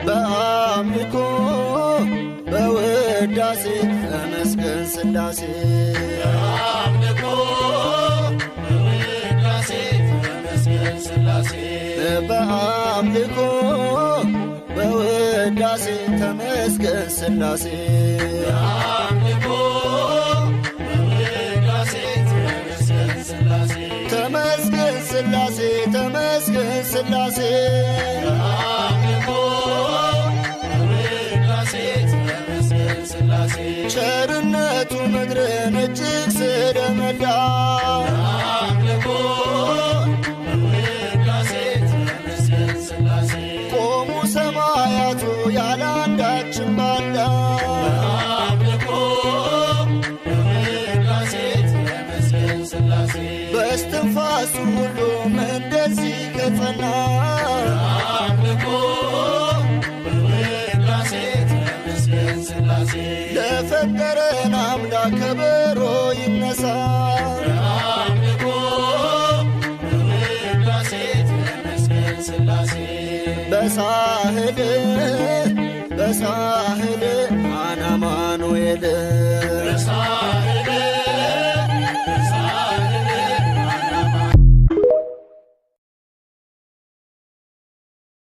በአምልኮ በውዳሴ ተመስገን ሥላሴ በአምልኮ በውዳሴ ተመስገን ሥላሴ በአምልኮ በውዳሴ ተመስገን ሥላሴ በአምልኮ በውዳሴ ተመስገን ሥላሴ ተመስገን ሥላሴ ተመስገን ሥላሴ በአምልኮ በውዳሴ ተመስገን ሥላሴ ቸርነቱ ምድርን እጅግ ስለመላ በአምልኮ በውዳሴ ተመስገን ሥላሴ ቆሙ ሰማያቱ ያለ አንዳችም ባዳ በአምልኮ በውዳሴ ተመስገን ሥላሴ በስትንፋሱ ሁሉም እንደዚህ ከጸና በአምልኮ በውዳሴ ተመስገን ሥላሴ ለፈጠረን አምላክ ከበሮ ይነሳ በአምልኮ በውዳሴ ተመስገን ሥላሴ በሳህል በሳህል አናማኑኤል